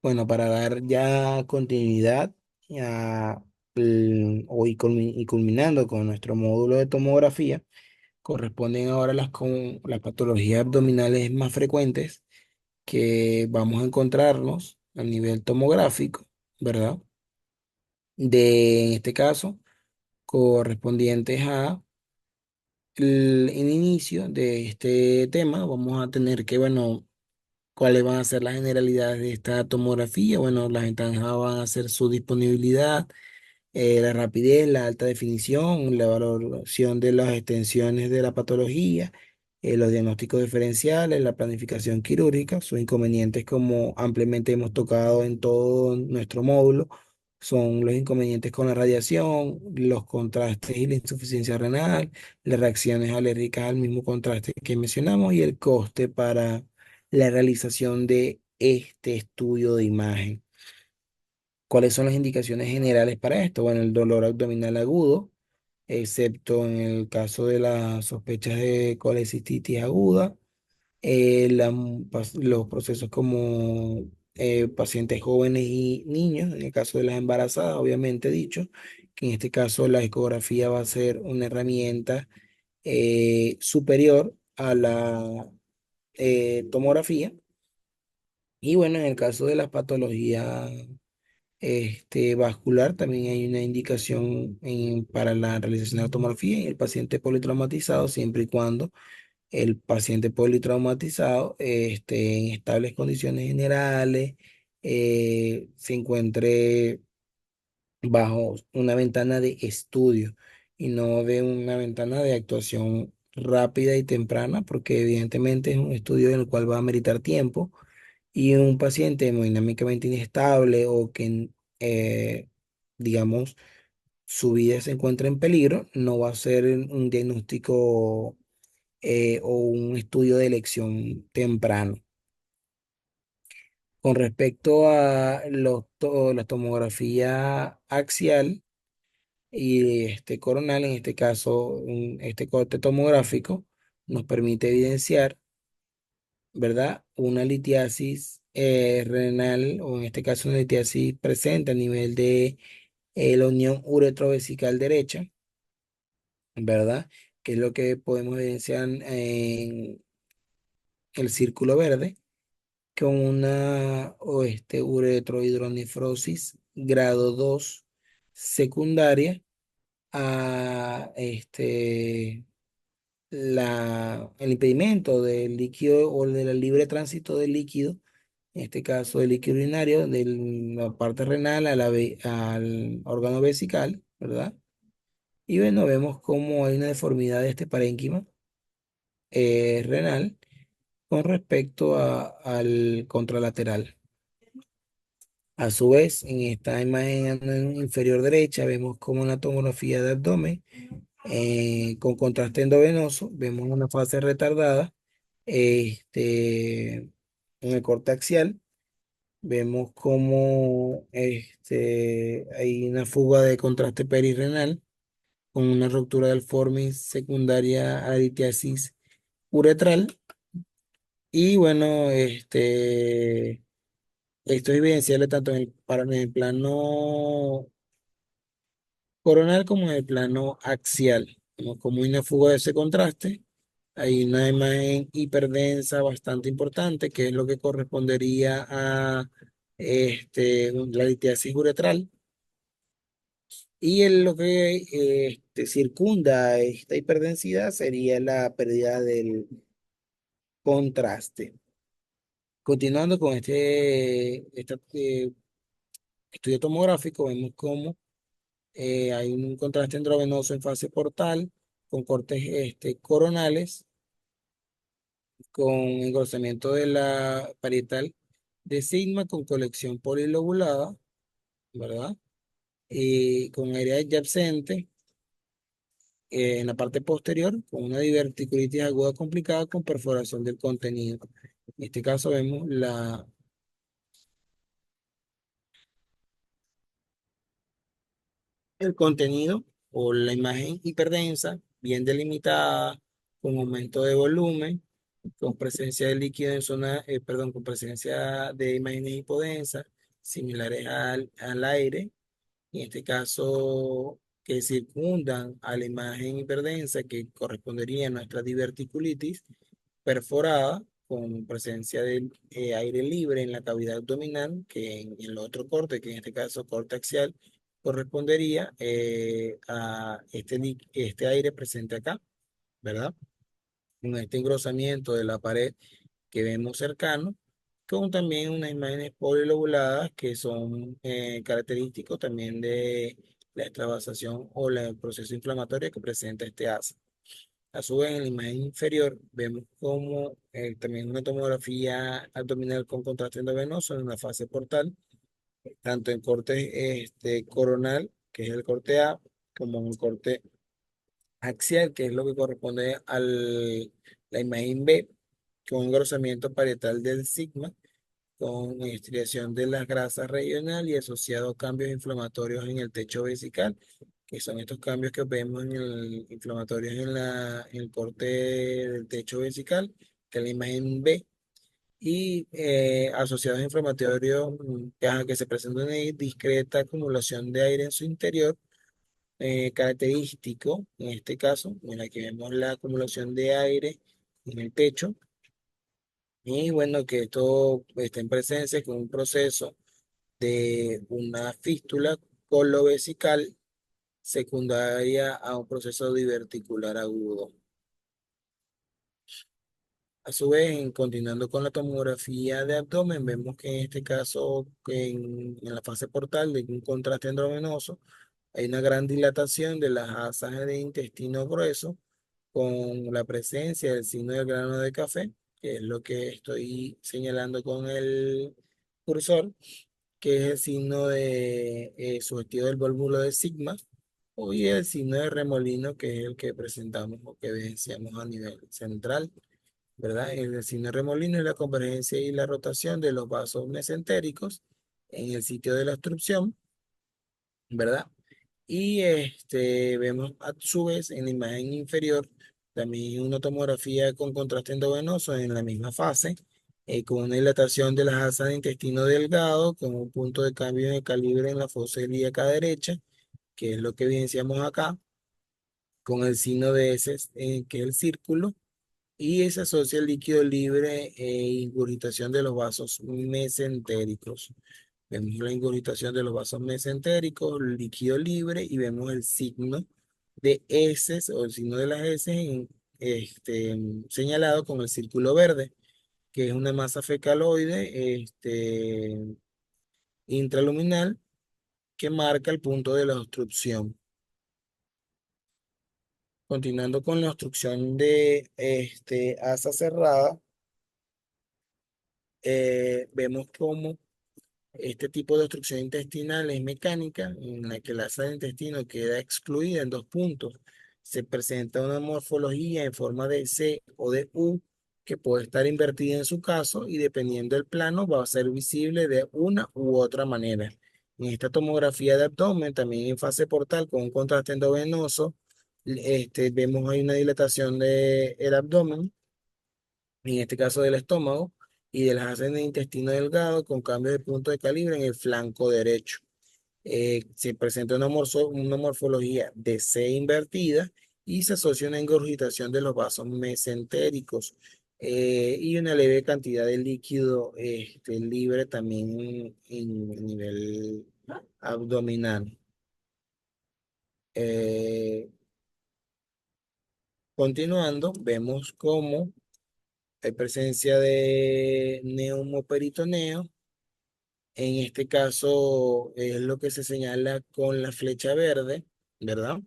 Bueno, para dar ya continuidad y culminando con nuestro módulo de tomografía, corresponden ahora las patologías abdominales más frecuentes que vamos a encontrarnos a nivel tomográfico, ¿verdad? En este caso, correspondientes a el inicio de este tema, vamos a tener que, bueno, ¿cuáles van a ser las generalidades de esta tomografía? Bueno, las ventajas van a ser su disponibilidad, la rapidez, la alta definición, la valoración de las extensiones de la patología, los diagnósticos diferenciales, la planificación quirúrgica. Sus inconvenientes, como ampliamente hemos tocado en todo nuestro módulo, son los inconvenientes con la radiación, los contrastes y la insuficiencia renal, las reacciones alérgicas al mismo contraste que mencionamos y el coste para la realización de este estudio de imagen. ¿Cuáles son las indicaciones generales para esto? Bueno, el dolor abdominal agudo, excepto en el caso de las sospechas de colecistitis aguda, los procesos como pacientes jóvenes y niños, en el caso de las embarazadas, obviamente dicho, que en este caso la ecografía va a ser una herramienta superior a la tomografía. Y bueno, en el caso de las patologías vascular, también hay una indicación para la realización de la tomografía en el paciente politraumatizado, siempre y cuando el paciente politraumatizado esté en estables condiciones generales, se encuentre bajo una ventana de estudio y no de una ventana de actuación rápida y temprana, porque evidentemente es un estudio en el cual va a meritar tiempo y un paciente hemodinámicamente inestable o que, digamos, su vida se encuentra en peligro, no va a ser un diagnóstico o un estudio de elección temprano. Con respecto a la tomografía axial y coronal, en este caso, este corte tomográfico nos permite evidenciar, ¿verdad? Una litiasis renal, o en este caso una litiasis presente a nivel de la unión uretrovesical derecha, ¿verdad? Que es lo que podemos evidenciar en el círculo verde, con una uretrohidronefrosis grado 2 secundaria a el impedimento del líquido o del libre tránsito del líquido, en este caso el líquido urinario, de la parte renal al órgano vesical, ¿verdad? Y bueno, vemos cómo hay una deformidad de este parénquima renal con respecto al contralateral. A su vez, en esta imagen inferior derecha vemos como una tomografía de abdomen con contraste endovenoso, vemos una fase retardada en el corte axial. Vemos como hay una fuga de contraste perirrenal con una ruptura del formis secundaria a la litiasis uretral. Y bueno, esto es evidenciable tanto en el plano coronal como en el plano axial. Como hay una fuga de ese contraste, hay una imagen hiperdensa bastante importante, que es lo que correspondería a la litiasis uretral. Y lo que circunda esta hiperdensidad sería la pérdida del contraste. Continuando con este estudio tomográfico, vemos cómo hay un contraste endovenoso en fase portal, con cortes coronales, con engrosamiento de la parietal de sigma, con colección polilobulada, ¿verdad? Y con área adyacente en la parte posterior, con una diverticulitis aguda complicada con perforación del contenido. En este caso vemos el contenido o la imagen hiperdensa, bien delimitada, con aumento de volumen, con presencia de líquido en zona, perdón, con presencia de imágenes hipodensas, similares al aire, en este caso que circundan a la imagen hiperdensa que correspondería a nuestra diverticulitis perforada con presencia de aire libre en la cavidad abdominal, que en el otro corte, que en este caso corte axial, correspondería a este aire presente acá, ¿verdad? Con este engrosamiento de la pared que vemos cercano, con también unas imágenes polilobuladas que son característicos también de la extravasación o el proceso inflamatorio que presenta este asa. A su vez, en la imagen inferior vemos como también una tomografía abdominal con contraste endovenoso en una fase portal, tanto en corte coronal, que es el corte A, como en el corte axial, que es lo que corresponde a la imagen B, con engrosamiento parietal del sigma, con estriación de las grasas regional y asociado a cambios inflamatorios en el techo vesical, que son estos cambios que vemos en el inflamatorios en el corte del techo vesical, que es la imagen B, y asociados a inflamatorios que se presentan en discreta acumulación de aire en su interior, característico, en este caso, en aquí vemos la acumulación de aire en el pecho, y bueno, que esto está en presencia con un proceso de una fístula colovesical secundaria a un proceso diverticular agudo. A su vez, continuando con la tomografía de abdomen, vemos que en este caso, que en la fase portal de un contraste endovenoso, hay una gran dilatación de las asas de intestino grueso con la presencia del signo del grano de café, que es lo que estoy señalando con el cursor, que es el signo de sugestivo del volvulo de sigma, y el signo de remolino, que es el que presentamos o que evidenciamos a nivel central, ¿verdad? El signo de remolino es la convergencia y la rotación de los vasos mesentéricos en el sitio de la obstrucción, ¿verdad? Y vemos a su vez en la imagen inferior también una tomografía con contraste endovenoso en la misma fase, con una dilatación de las asas de intestino delgado, con un punto de cambio de calibre en la fosa ilíaca derecha, que es lo que evidenciamos acá, con el signo de S, que es el círculo, y se asocia el líquido libre e ingurgitación de los vasos mesentéricos. Vemos la ingurgitación de los vasos mesentéricos, líquido libre, y vemos el signo de S o el signo de las S señalado con el círculo verde, que es una masa fecaloide intraluminal que marca el punto de la obstrucción. Continuando con la obstrucción de asa cerrada, vemos cómo este tipo de obstrucción intestinal es mecánica, en la que la asa del intestino queda excluida en dos puntos. Se presenta una morfología en forma de C o de U que puede estar invertida en su caso y dependiendo del plano va a ser visible de una u otra manera. En esta tomografía de abdomen, también en fase portal con un contraste endovenoso, vemos ahí una dilatación del abdomen, en este caso del estómago, y de las asas de intestino delgado con cambio de punto de calibre en el flanco derecho. Se presenta una morfología de C invertida y se asocia una engorgitación de los vasos mesentéricos y una leve cantidad de líquido libre también en nivel abdominal. Eh, Continuando, vemos cómo hay presencia de neumoperitoneo. En este caso es lo que se señala con la flecha verde, ¿verdad?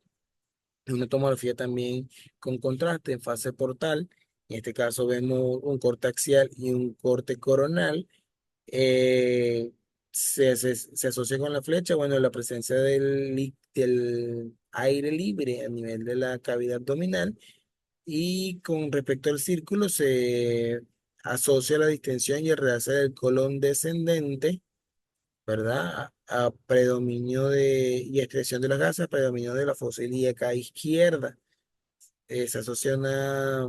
Es una tomografía también con contraste en fase portal. En este caso vemos un corte axial y un corte coronal. Eh, se asocia con la flecha, bueno, la presencia del aire libre a nivel de la cavidad abdominal. Y con respecto al círculo, se asocia la distensión y el realce del colon descendente, ¿verdad? A predominio y excreción de las gasas, predominio de la fosa ilíaca izquierda. se asocia una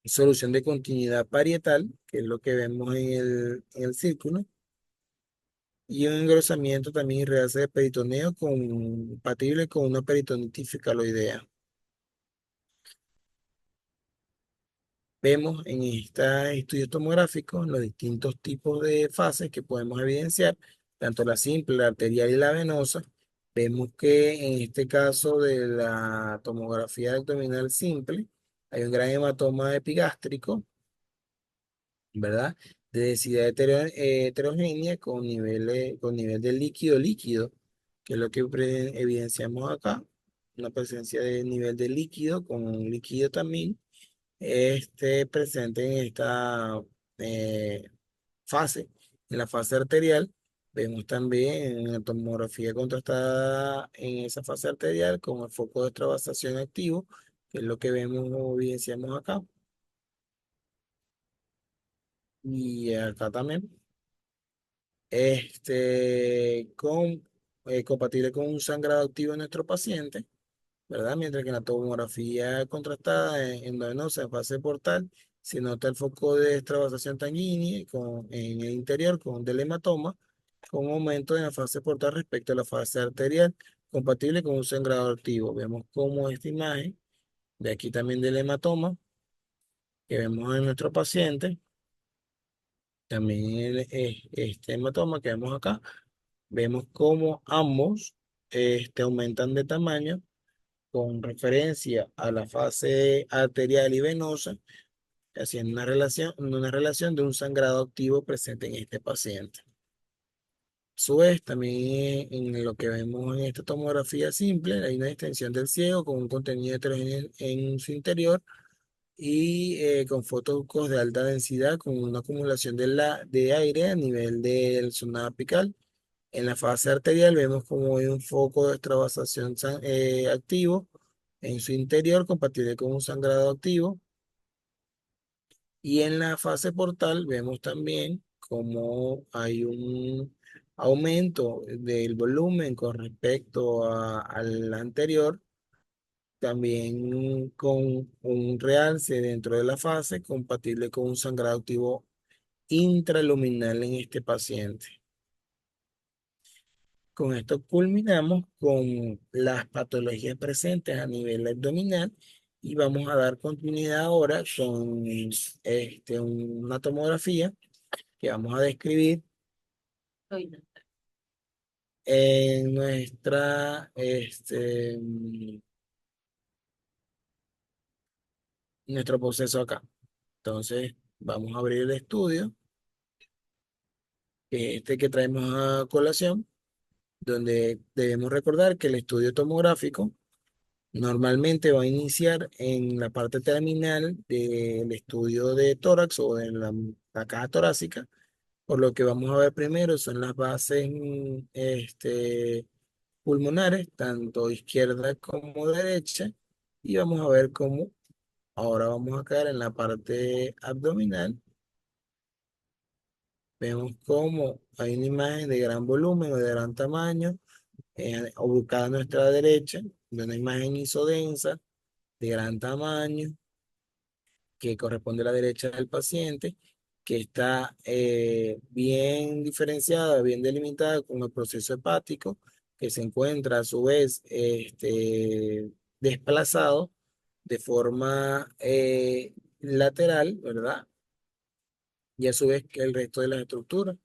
solución de continuidad parietal, que es lo que vemos en el círculo, y un engrosamiento también y realce de peritoneo compatible con una peritonitis fecaloidea. Vemos en estos estudios tomográficos los distintos tipos de fases que podemos evidenciar, tanto la simple, la arterial y la venosa. Vemos que en este caso de la tomografía abdominal simple, hay un gran hematoma epigástrico, ¿verdad? De densidad heterogénea con nivel de líquido líquido, que es lo que evidenciamos acá, una presencia de nivel de líquido con un líquido también presente en esta eh, fase. En la fase arterial, vemos también en la tomografía contrastada en esa fase arterial con el foco de extravasación activo, que es lo que vemos o evidenciamos acá. Y acá también, compatible con un sangrado activo en nuestro paciente, ¿verdad? Mientras que en la tomografía contrastada endovenosa en fase portal se nota el foco de extravasación sanguínea en el interior con del hematoma, con aumento en la fase portal respecto a la fase arterial, compatible con un sangrado activo. Vemos cómo esta imagen, de aquí también del hematoma, que vemos en nuestro paciente, también este hematoma que vemos acá, vemos cómo ambos aumentan de tamaño con referencia a la fase arterial y venosa, haciendo una relación de un sangrado activo presente en este paciente. A su vez, también en lo que vemos en esta tomografía simple, hay una extensión del ciego con un contenido heterogéneo en su interior y con fotocos de alta densidad con una acumulación de aire a nivel del zona apical. En la fase arterial vemos como hay un foco de extravasación activo en su interior compatible con un sangrado activo. Y en la fase portal vemos también como hay un aumento del volumen con respecto al anterior, también con un realce dentro de la fase compatible con un sangrado activo intraluminal en este paciente. Con esto culminamos con las patologías presentes a nivel abdominal y vamos a dar continuidad ahora con una tomografía que vamos a describir en nuestro proceso acá. Entonces, vamos a abrir el estudio, que es este que traemos a colación, donde debemos recordar que el estudio tomográfico normalmente va a iniciar en la parte terminal del estudio de tórax o en la caja torácica. Por lo que vamos a ver primero son las bases pulmonares, tanto izquierda como derecha, y vamos a ver cómo ahora vamos a caer en la parte abdominal. Vemos cómo hay una imagen de gran volumen o de gran tamaño, ubicada a nuestra derecha, de una imagen isodensa de gran tamaño que corresponde a la derecha del paciente, que está bien diferenciada, bien delimitada con el proceso hepático, que se encuentra a su vez desplazado de forma lateral, ¿verdad? Y a su vez que el resto de las estructuras.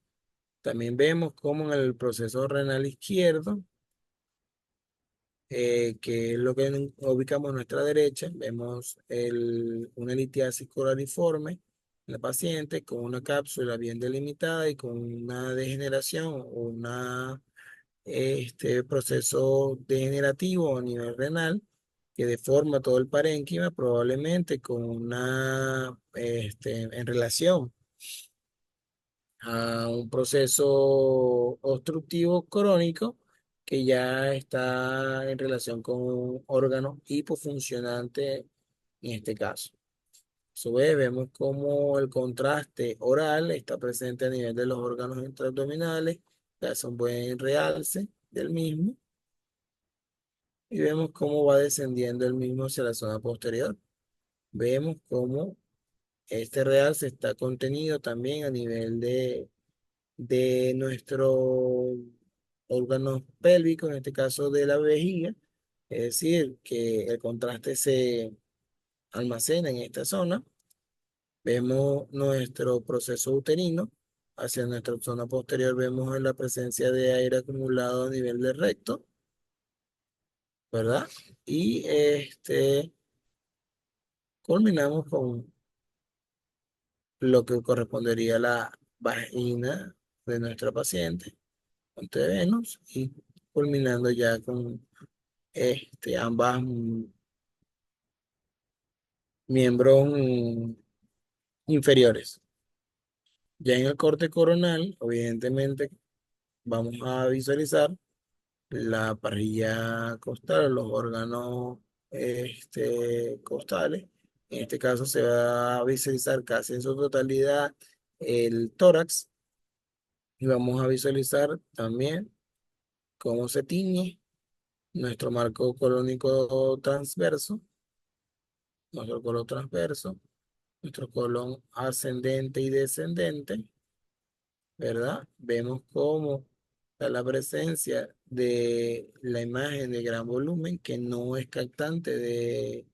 También vemos como en el proceso renal izquierdo, que es lo que ubicamos a nuestra derecha. Vemos una litiasis coraliforme en la paciente con una cápsula bien delimitada y con una degeneración o proceso degenerativo a nivel renal que deforma todo el parénquima, probablemente con en relación a un proceso obstructivo crónico que ya está en relación con un órgano hipofuncionante en este caso. A su vez, vemos cómo el contraste oral está presente a nivel de los órganos intraabdominales, que hace un buen realce del mismo. y vemos cómo va descendiendo el mismo hacia la zona posterior. Vemos cómo este real se está contenido también a nivel de nuestro órgano pélvico, en este caso de la vejiga, es decir, que el contraste se almacena en esta zona. Vemos nuestro proceso uterino, hacia nuestra zona posterior vemos la presencia de aire acumulado a nivel del recto, ¿verdad? Y culminamos con lo que correspondería a la vagina de nuestra paciente, ponte de Venus, y culminando ya con ambas miembros inferiores. Ya en el corte coronal, evidentemente, vamos a visualizar la parrilla costal, los órganos costales. En este caso se va a visualizar casi en su totalidad el tórax y vamos a visualizar también cómo se tiñe nuestro marco colónico transverso, nuestro colon transverso, nuestro colon ascendente y descendente, ¿verdad? Vemos cómo está la presencia de la imagen de gran volumen que no es captante de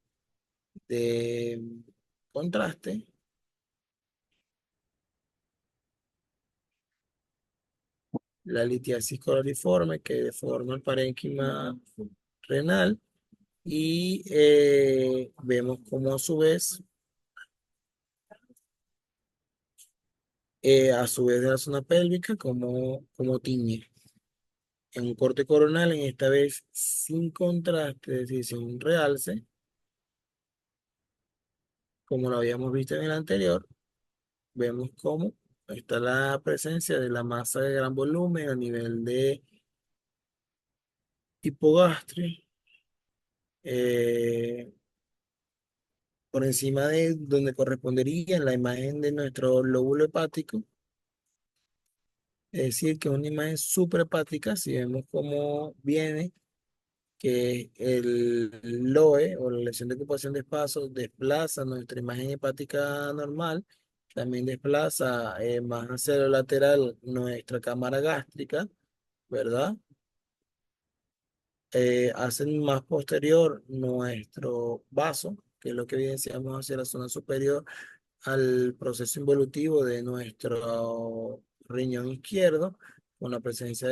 contraste, la litiasis coloriforme que deforma el parénquima renal y vemos cómo a su vez de la zona pélvica, como tiñe. En un corte coronal, en esta vez sin contraste, es decir, sin un realce, como lo habíamos visto en el anterior, vemos cómo está la presencia de la masa de gran volumen a nivel de hipogastria, eh, por encima de donde correspondería la imagen de nuestro lóbulo hepático, es decir, que es una imagen suprahepática, si vemos cómo viene que el LOE o la lesión de ocupación de espacio desplaza nuestra imagen hepática normal, también desplaza más hacia lo lateral nuestra cámara gástrica, ¿verdad? Hacen más posterior nuestro vaso, que es lo que evidenciamos hacia la zona superior al proceso involutivo de nuestro riñón izquierdo, con la presencia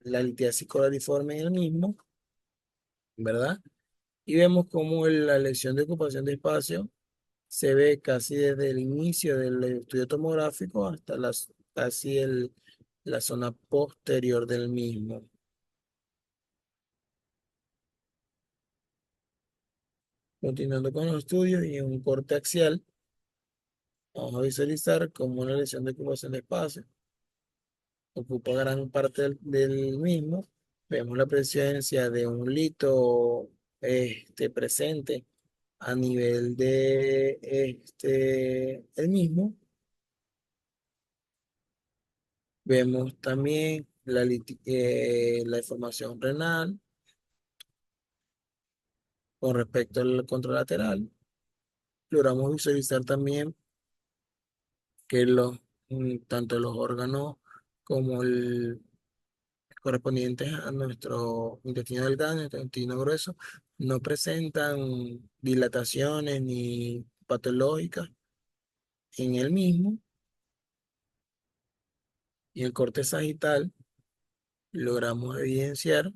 la litiasis colariforme en el mismo, ¿verdad? Y vemos cómo la lesión de ocupación de espacio se ve casi desde el inicio del estudio tomográfico hasta casi la zona posterior del mismo. Continuando con los estudios y en un corte axial, vamos a visualizar cómo una lesión de ocupación de espacio ocupa gran parte del mismo. Vemos la presencia de un lito presente a nivel de el mismo. Vemos también la deformación renal con respecto al contralateral. Logramos visualizar también que tanto los órganos como el correspondientes a nuestro intestino delgado, nuestro intestino grueso, no presentan dilataciones ni patológicas en el mismo. Y el corte sagital logramos evidenciar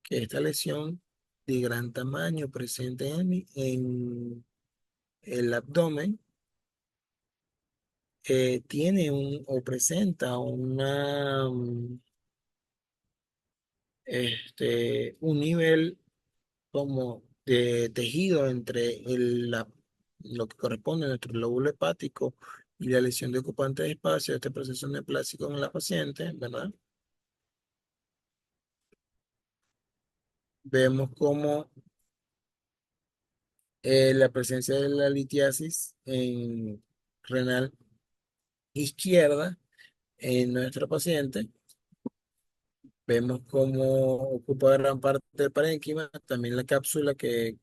que esta lesión de gran tamaño presente en el abdomen tiene o presenta un nivel como de tejido entre lo que corresponde a nuestro lóbulo hepático y la lesión de ocupante de espacio, este proceso neoplásico en la paciente, ¿verdad? Vemos como la presencia de la litiasis renal izquierda en nuestra paciente Vemos cómo ocupa gran parte del parénquima, también la cápsula que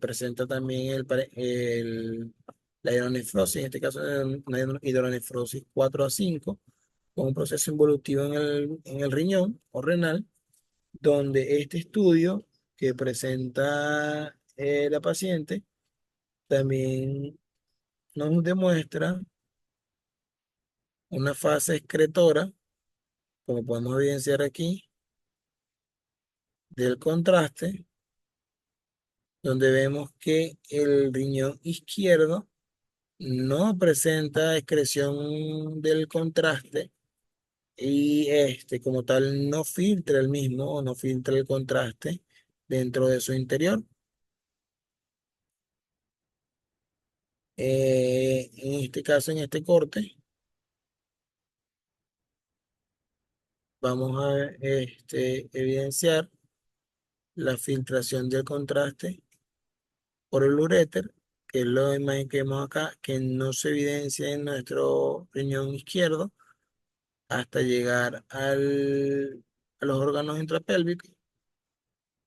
presenta también la hidronefrosis, en este caso una hidronefrosis 4 a 5 con un proceso involutivo en el riñón o renal, donde este estudio que presenta la paciente también nos demuestra una fase excretora, como podemos evidenciar aquí, del contraste, donde vemos que el riñón izquierdo no presenta excreción del contraste y este como tal no filtra el mismo o no filtra el contraste dentro de su interior. En este caso, en este corte, vamos a evidenciar la filtración del contraste por el uréter, que es la imagen que vemos acá, que no se evidencia en nuestro riñón izquierdo hasta llegar a los órganos intrapélvicos.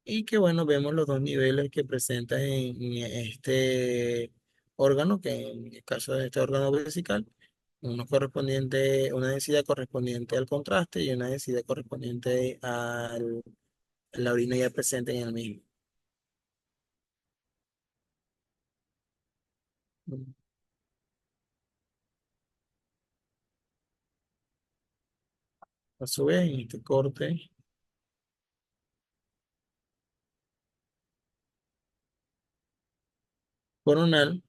Y que bueno, vemos los dos niveles que presenta en este órgano, que en el caso de este órgano vesical, una densidad correspondiente al contraste y una densidad correspondiente a la orina ya presente en el mismo. A su vez, en este corte coronal,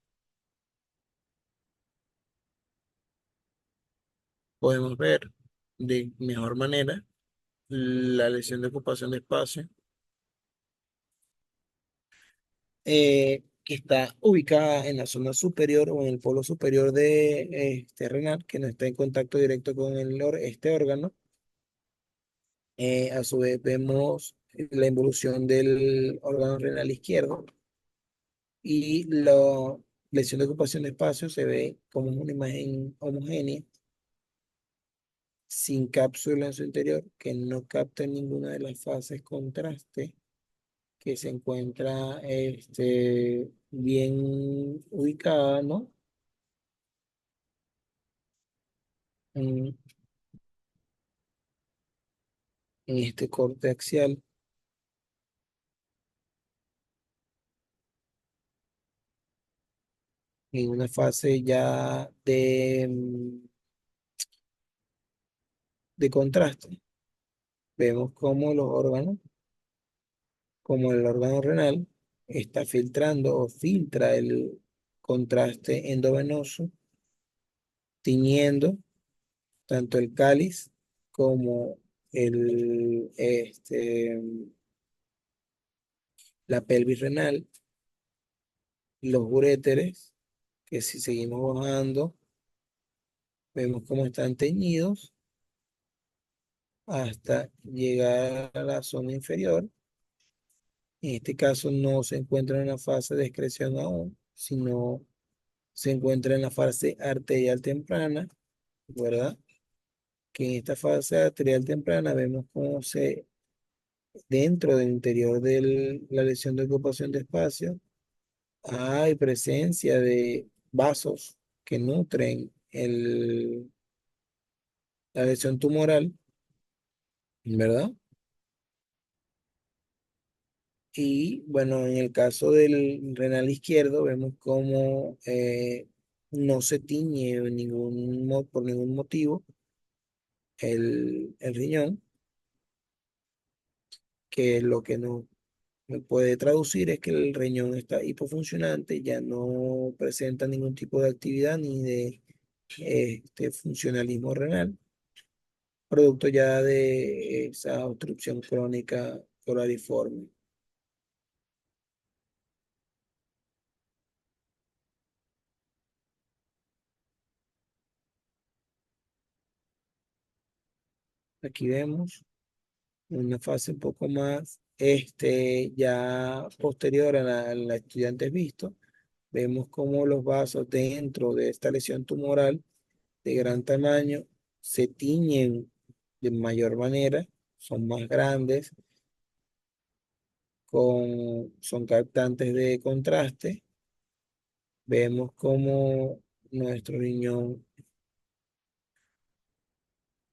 podemos ver de mejor manera la lesión de ocupación de espacio, que está ubicada en la zona superior o en el polo superior de este renal, que no está en contacto directo con este órgano. A su vez vemos la involución del órgano renal izquierdo y la lesión de ocupación de espacio se ve como una imagen homogénea, sin cápsula en su interior, que no capta ninguna de las fases contraste, que se encuentra bien ubicada, ¿no? En, en este corte axial, en una fase ya de contraste. Vemos cómo los órganos, como el órgano renal, está filtrando o filtra el contraste endovenoso, tiñendo tanto el cáliz como la pelvis renal, los uréteres, que si seguimos bajando, vemos cómo están teñidos hasta llegar a la zona inferior. En este caso no se encuentra en la fase de excreción aún, sino se encuentra en la fase arterial temprana, ¿verdad? Que en esta fase arterial temprana vemos cómo dentro del interior de la lesión de ocupación de espacio, hay presencia de vasos que nutren la lesión tumoral, ¿verdad? Y bueno, en el caso del renal izquierdo, vemos cómo no se tiñe por ningún motivo el riñón, que lo que no me puede traducir es que el riñón está hipofuncionante, ya no presenta ningún tipo de actividad ni de funcionalismo renal, producto ya de esa obstrucción crónica coraliforme. Aquí vemos una fase un poco más ya posterior a la estudiante visto. Vemos cómo los vasos dentro de esta lesión tumoral de gran tamaño se tiñen de mayor manera son más grandes, son captantes de contraste. Vemos como nuestro riñón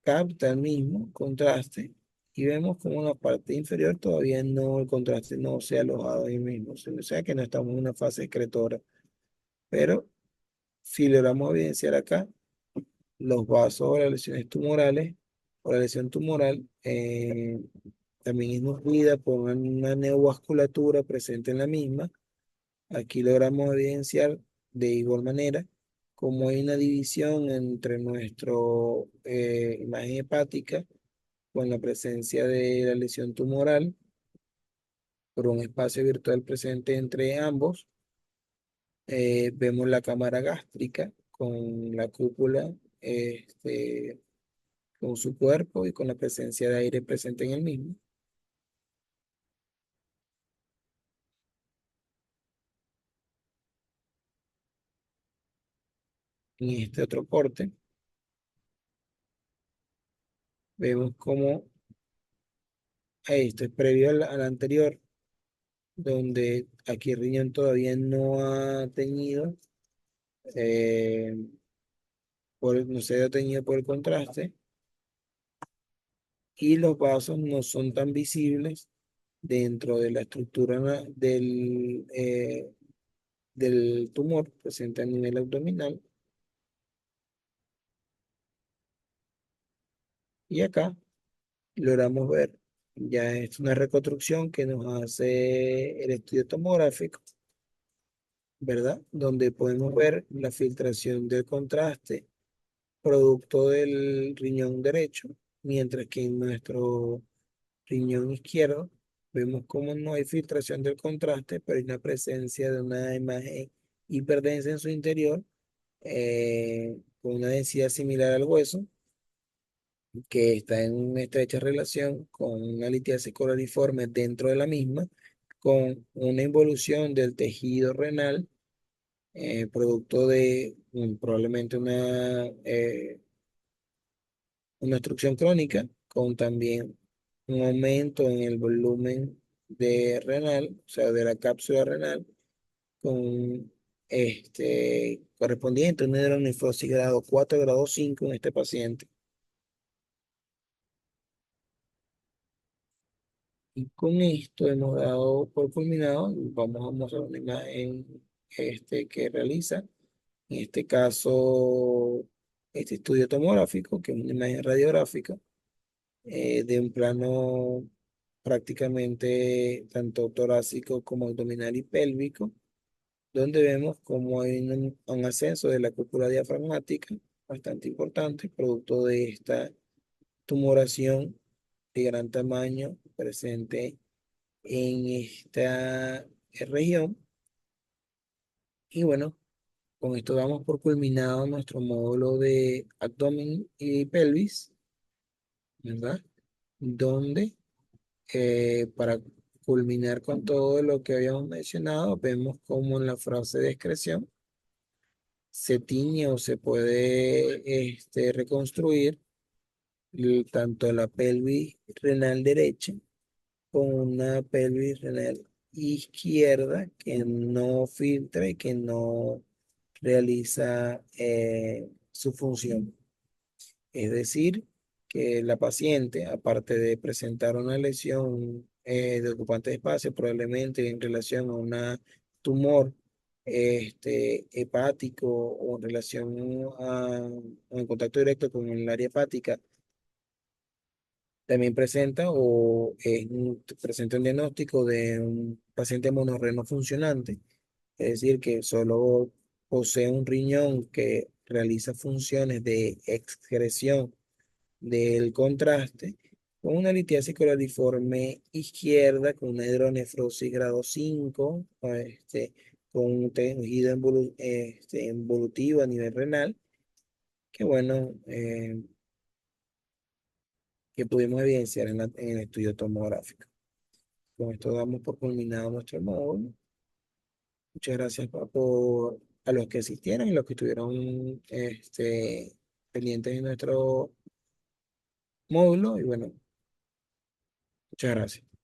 capta el mismo contraste y vemos como en la parte inferior todavía no, el contraste no se ha alojado ahí mismo, o sea que no estamos en una fase excretora, pero si logramos evidenciar acá los vasos o las lesiones tumorales o la lesión tumoral, también es nutrida por una neovasculatura presente en la misma. Aquí logramos evidenciar de igual manera cómo hay una división entre nuestra imagen hepática con la presencia de la lesión tumoral por un espacio virtual presente entre ambos. Vemos la cámara gástrica con la cúpula, con su cuerpo y con la presencia de aire presente en el mismo. En este otro corte vemos cómo esto es previo al anterior, donde aquí el riñón todavía no ha teñido, eh, no se ha teñido por el contraste, y los vasos no son tan visibles dentro de la estructura del tumor presente a nivel abdominal. Y acá logramos ver, ya es una reconstrucción que nos hace el estudio tomográfico, ¿verdad? Donde podemos ver la filtración del contraste producto del riñón derecho, mientras que en nuestro riñón izquierdo vemos cómo no hay filtración del contraste, pero hay una presencia de una imagen hiperdensa en su interior, con una densidad similar al hueso, que está en una estrecha relación con una litiasis colariforme dentro de la misma, con una involución del tejido renal, producto de probablemente una obstrucción crónica, con también un aumento en el volumen de renal, o sea, de la cápsula renal, con correspondiente a una hidronefrosis grado 4, grado 5 en este paciente. Y con esto hemos dado por culminado, vamos a mostrar una imagen que realiza, en este caso, este estudio tomográfico, que es una imagen radiográfica, de un plano prácticamente tanto torácico como abdominal y pélvico, donde vemos como hay un ascenso de la cúpula diafragmática bastante importante, producto de esta tumoración de gran tamaño presente en esta región. Y bueno, con esto damos por culminado nuestro módulo de abdomen y pelvis, ¿verdad? Donde para culminar con todo lo que habíamos mencionado, vemos cómo en la frase de excreción se tiñe o se puede reconstruir tanto la pelvis renal derecha con una pelvis renal izquierda que no filtra y que no realiza su función. Es decir, que la paciente, aparte de presentar una lesión de ocupante de espacio, probablemente en relación a un tumor hepático o en relación o en contacto directo con el área hepática, también presenta un diagnóstico de un paciente monorreno funcionante, es decir, que solo posee un riñón que realiza funciones de excreción del contraste, con una litiasis colariforme izquierda, con una hidronefrosis grado 5, con un tejido involutivo a nivel renal, que bueno, que pudimos evidenciar en el estudio tomográfico. Con esto damos por culminado nuestro módulo. Muchas gracias a los que asistieron y los que estuvieron pendientes de nuestro módulo. Y bueno, Muchas gracias.